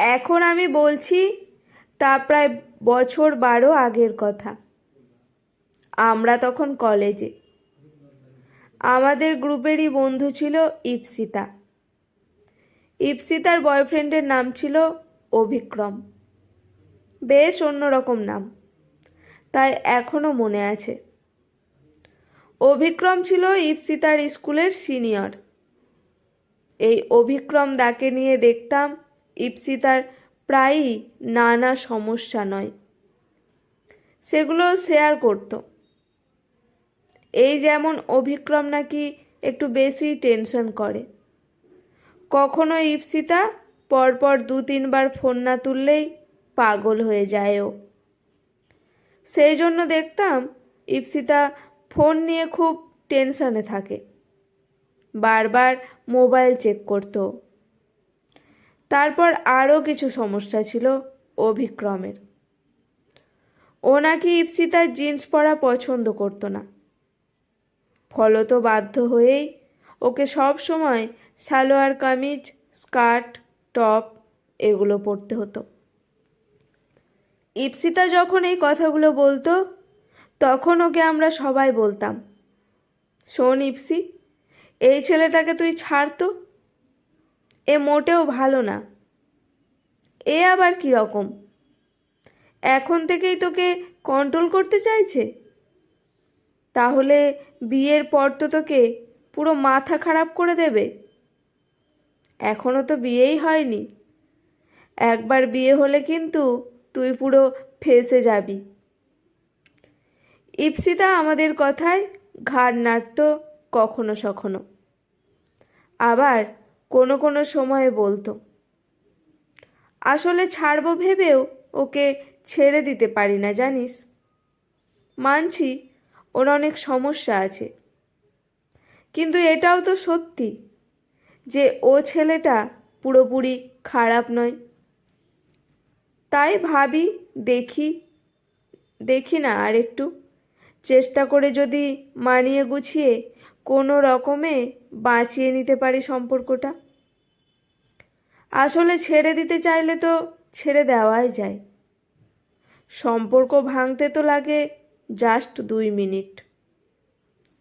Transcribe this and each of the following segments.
এখন আমি বলছি, তা প্রায় বছর 12 আগের কথা। আমরা তখন কলেজে। আমাদের গ্রুপেরই বন্ধু ছিল ইপসিতা। ইপসিতার বয়ফ্রেন্ডের নাম ছিল অভিক্রম। বেশ অন্যরকম নাম, তাই এখনো মনে আছে। অভিক্রম ছিল ইপসিতার স্কুলের সিনিয়র। এই অভিক্রম দাকে নিয়ে দেখতাম ইপসিতার প্রায়ই নানা সমস্যা নয়, সেগুলো শেয়ার করত। এই যেমন অভিক্রম নাকি একটু বেশি টেনশন করে। কখনো ইপসিতা পরপর 2-3 বার ফোন না তুললেই পাগল হয়ে যায় ও। সেই জন্য দেখতাম ইপসিতা ফোন নিয়ে খুব টেনশনে থাকে, বারবার মোবাইল চেক করত। তারপর আরও কিছু সমস্যা ছিল অভিক্রমের। ও নাকি ইপসিতার জিন্স পরা পছন্দ করতো না, ফলত বাধ্য হয়েই ওকে সব সময় সালোয়ার কামিজ, স্কার্ট, টপ এগুলো পরতে হতো। ইপসিতা যখন এই কথাগুলো বলতো, তখন ওকে আমরা সবাই বলতাম, শোন ইপসি, এই ছেলেটাকে তুই ছাড় তো, এ মোটেও ভালো না। এ আবার কীরকম? এখন থেকেই তোকে কন্ট্রোল করতে চাইছে? তাহলে বিয়ের পর তো তোকে পুরো মাথা খারাপ করে দেবে। এখনও তো বিয়েই হয়নি, একবার বিয়ে হলে কিন্তু তুই পুরো ফেঁসে যাবি। ইপসিতা আমাদের কথায় ঘাড় নাড়ত কখনো সখনো, আবার কোনো কোনো সময়ে বলতো। আসলে ছাড়বো ভেবেও ওকে ছেড়ে দিতে পারি না, জানিস। মানছি ওর অনেক সমস্যা আছে, কিন্তু এটাও তো সত্যি যে ও ছেলেটা পুরোপুরি খারাপ নয়। তাই ভাবি, দেখি না আর একটু চেষ্টা করে যদি মানিয়ে গুছিয়ে কোনো রকমে বাঁচিয়ে নিতে পারি সম্পর্কটা। আসলে ছেড়ে দিতে চাইলে তো ছেড়ে দেওয়াই যায়। সম্পর্ক ভাঙতে তো লাগে জাস্ট 2 মিনিট,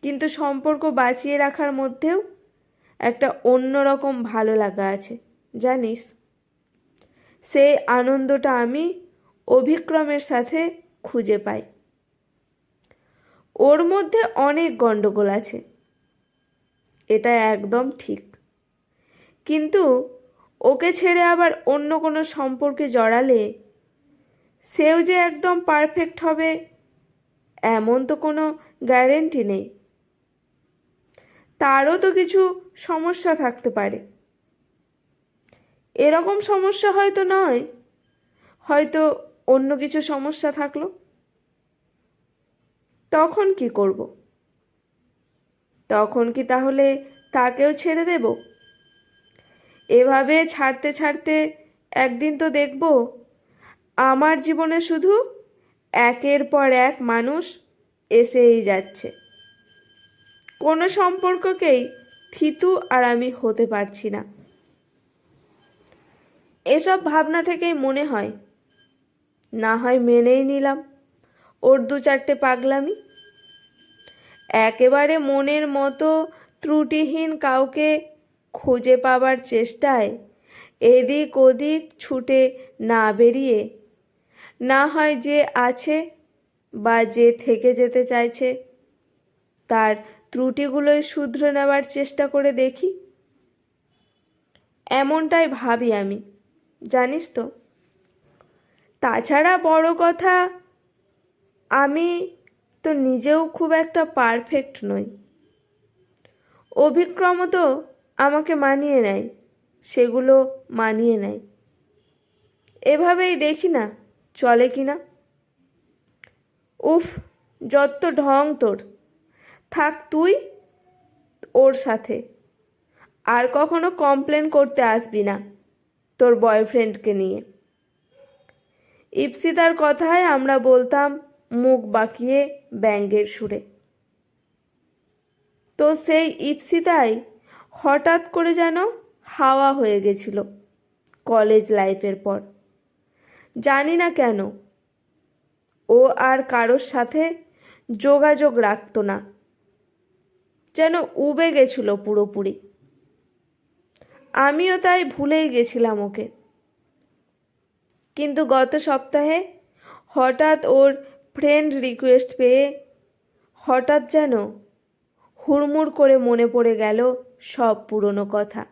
কিন্তু সম্পর্ক বাঁচিয়ে রাখার মধ্যেও একটা অন্যরকম ভালো লাগা আছে, জানিস। সেই আনন্দটা আমি অভিক্রমের সাথে খুঁজে পাই। ওর মধ্যে অনেক গণ্ডগোল আছে, এটা একদম ঠিক, কিন্তু ওকে ছেড়ে আবার অন্য কোনো সম্পর্কে জড়ালে সেও যে একদম পারফেক্ট হবে এমন তো কোনো গ্যারেন্টি নেই। তারও তো কিছু সমস্যা থাকতে পারে। এরকম সমস্যা হয়তো নয়, হয়তো অন্য কিছু সমস্যা থাকলো। তখন কি করব? তখন কি তাহলে তাকেও ছেড়ে দেব? এভাবে ছাড়তে ছাড়তে একদিন তো দেখব আমার জীবনে শুধু একের পর এক মানুষ এসেই যাচ্ছে, কোনো সম্পর্ককেই থিতু আর আমি হতে পারছি না। এসব ভাবনা থেকেই মনে হয়, না হয় মেনেই নিলাম ওর 2-4টে পাগলামি। একেবারে মনের মতো ত্রুটিহীন কাউকে খুঁজে পাবার চেষ্টায় এদিক ওদিক ছুটে না বেরিয়ে, না হয় যে আছে বা যে থেকে যেতে চাইছে তার ত্রুটিগুলোই শুধরে নেবার চেষ্টা করে দেখি। এমনটাই ভাবি আমি, জানিস তো। তাছাড়া বড় কথা, আমি তো নিজেও খুব একটা পারফেক্ট নই। অভিক্রমও তো আমাকে মানিয়ে নেয়, সেগুলো মানিয়ে নেয়। এভাবেই দেখি না চলে কি না। উফ, যত ঢং তোর। থাক তুই ওর সাথে, আর কখনো কমপ্লেন করতে আসবি না তোর বয়ফ্রেন্ডকে নিয়ে। ইপসিতার কথায় আমরা বলতাম মুখ বাঁকিয়ে ব্যঙ্গের সুরে। তো সেই ইপসিতাই হঠাৎ করে যেন হাওয়া হয়ে গেছিল কলেজ লাইফের পর। জানি না কেন ও আর কারোর সাথে যোগাযোগ রাখতো না, যেন উবে গেছিল পুরোপুরি। আমিও তাই ভুলেই গেছিলাম ওকে। কিন্তু গত সপ্তাহে হঠাৎ ওর ফ্রেন্ড রিকোয়েস্ট পেয়ে হঠাৎ যেন হুড়মুড় করে মনে পড়ে গেল সব পুরনো কথা।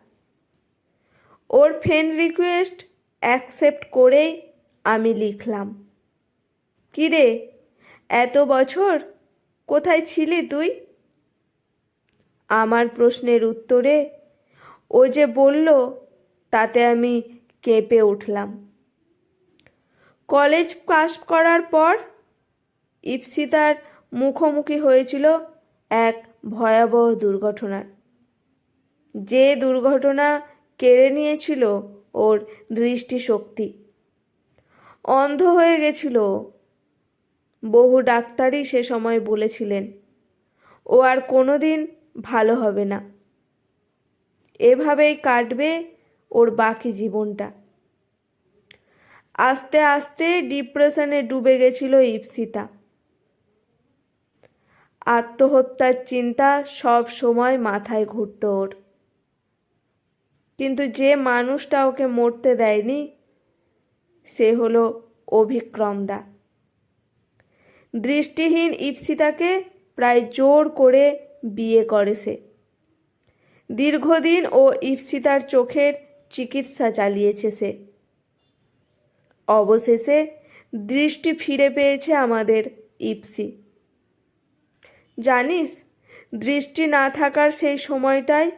ওর ফ্রেন্ড রিকোয়েস্ট অ্যাকসেপ্ট করেই আমি লিখলাম, কিরে এত বছর কোথায় ছিলি তুই? আমার প্রশ্নের উত্তরে ও যে বলল তাতে আমি কেঁপে উঠলাম। কলেজ পাস করার পর ইপসিতার মুখোমুখি হয়েছিল এক ভয়াবহ দুর্ঘটনার, যে দুর্ঘটনা কেড়ে নিয়েছিল ওর দৃষ্টিশক্তি। অন্ধ হয়ে গেছিল। বহু ডাক্তারই সে সময় বলেছিলেন ও আর কোনোদিন ভালো হবে না, এভাবেই কাটবে ওর বাকি জীবনটা। আস্তে আস্তে ডিপ্রেশনে ডুবে গেছিল ইপসিতা। আত্মহত্যার চিন্তা সব সময় মাথায় ঘুরত ওর। কিন্তু যে মানুষটা ওকে মরতে দেয়নি সে হলো অভিক্রমদা। দৃষ্টিহীন ইপসিতাকে প্রায় জোর করে বিয়ে করে সে। দীর্ঘদিন ও ইপসিতার চোখের চিকিৎসা চালিয়েছে সে। অবশেষে দৃষ্টি ফিরে পেয়েছে আমাদের ইপসি। জানিস, দৃষ্টি না থাকার সেই সময়টায়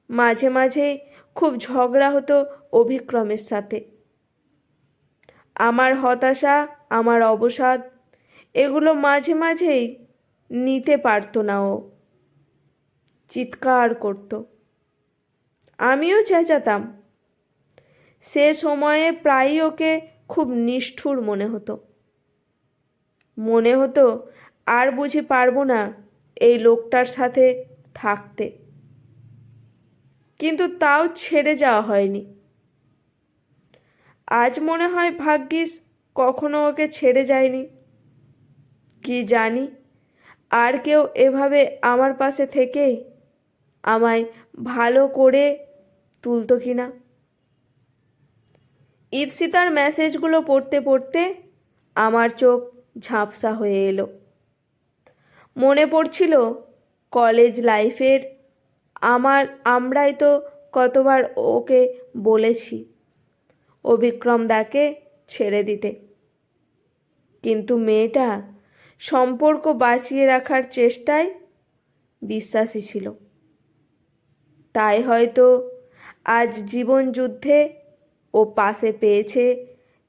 মাঝে মাঝে খুব ঝগড়া হতো অভিক্রমের সাথে। আমার হতাশা, আমার অবসাদ, এগুলো মাঝে মাঝেই নিতে পারতো না ও। চিৎকার করত, আমিও চেঁচাতাম। সে সময়ে প্রায়ই ওকে খুব নিষ্ঠুর মনে হতো। মনে হতো আর বুঝি পারবো না এই লোকটার সাথে থাকতে। কিন্তু তাও ছেড়ে যাওয়া হয়নি। আজ মনে হয় ভাগ্যিস কখনো ওকে ছেড়ে যায়নি। কি জানি আর কেউ এভাবে আমার পাশে থেকে আমায় ভালো করে তুলতো কিনা। ইপসিতার মেসেজগুলো পড়তে পড়তে আমার চোখ ঝাপসা হয়ে এলো। মনে পড়ছিল কলেজ লাইফের আমরাই তো কতবার ওকে বলেছি অভিক্রমদাকে ছেড়ে দিতে, কিন্তু মেয়েটা সম্পর্ক বাঁচিয়ে রাখার চেষ্টায় বিশ্বাসী ছিল। তাই হয়তো আজ জীবন যুদ্ধে ও পাশে পেয়েছে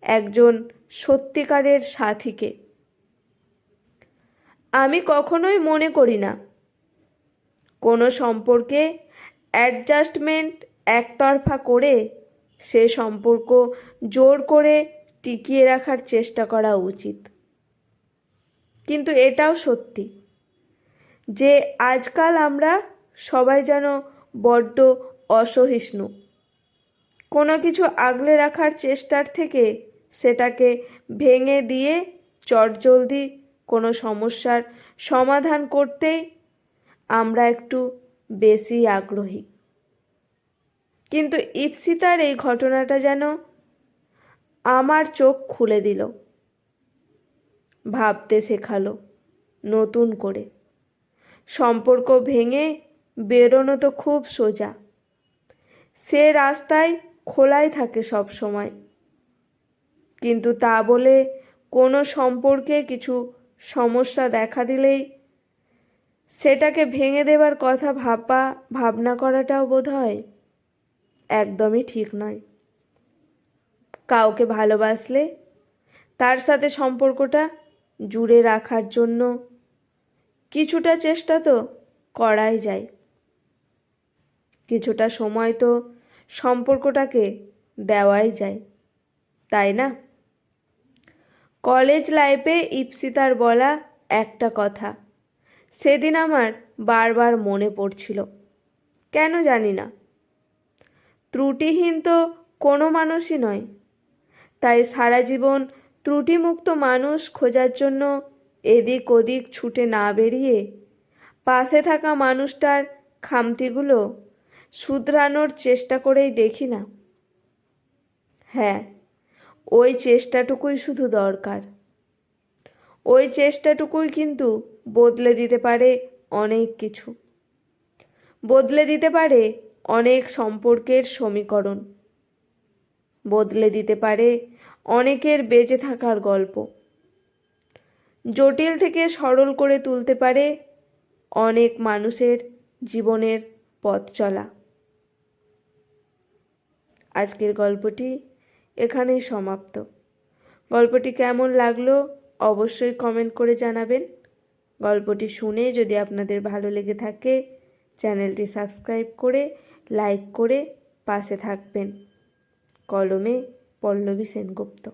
একজন সত্যিকারের সাথীকে। আমি কখনোই মনে করি না কোনো সম্পর্কে অ্যাডজাস্টমেন্ট একতরফা করে সে সম্পর্ক জোর করে টিকিয়ে রাখার চেষ্টা করা উচিত। কিন্তু এটাও সত্যি যে আজকাল আমরা সবাই যেন বড্ড অসহিষ্ণু। কোনো কিছু আগলে রাখার চেষ্টার থেকে সেটাকে ভেঙে দিয়ে চটজলদি কোনো সমস্যার সমাধান করতেই আমরা একটু বেশি আগ্রহী। কিন্তু ইপসিতার এই ঘটনাটা যেন আমার চোখ খুলে দিল, ভাবতে শেখালো নতুন করে। সম্পর্ক ভেঙে বেরোনো তো খুব সোজা, সে রাস্তায় খোলাই থাকে সব সময়। কিন্তু তা বলে কোনো সম্পর্কে কিছু সমস্যা দেখা দিলেই সেটাকে ভেঙে দেবার কথা ভাবনা করাটাও বোধহয় একদমই ঠিক নয়। কাউকে ভালোবাসলে তার সাথে সম্পর্কটা জুড়ে রাখার জন্য কিছুটা চেষ্টা তো করাই যায়। কিছুটা সময় তো সম্পর্কটাকে দেওয়াই যায়, তাই না? কলেজ লাইফে ইপসিতার বলা একটা কথা সেদিন আমার বারবার মনে পড়ছিল, কেন জানি না। ত্রুটিহীন তো কোনো মানুষই নয়। তাই সারা জীবন ত্রুটিমুক্ত মানুষ খোঁজার জন্য এদিক ওদিক ছুটে না বেরিয়ে পাশে থাকা মানুষটার খামতিগুলো শুধরানোর চেষ্টা করেই দেখি না। হ্যাঁ, ওই চেষ্টাটুকুই শুধু দরকার। ওই চেষ্টাটুকুই কিন্তু বদলে দিতে পারে অনেক কিছু। বদলে দিতে পারে অনেক সম্পর্কের সমীকরণ, বদলে দিতে পারে অনেকের বেঁচে থাকার গল্প, জটিল থেকে সরল করে তুলতে পারে অনেক মানুষের জীবনের পথ চলা। আজকের গল্পটি এখানেই সমাপ্ত। গল্পটি কেমন লাগলো অবশ্যই কমেন্ট করে জানাবেন। গল্পটি শুনে যদি আপনাদের ভালো লেগে থাকে চ্যানেলটি সাবস্ক্রাইব করে লাইক করে পাশে থাকবেন। কলমে পল্লবী সেনগুপ্ত।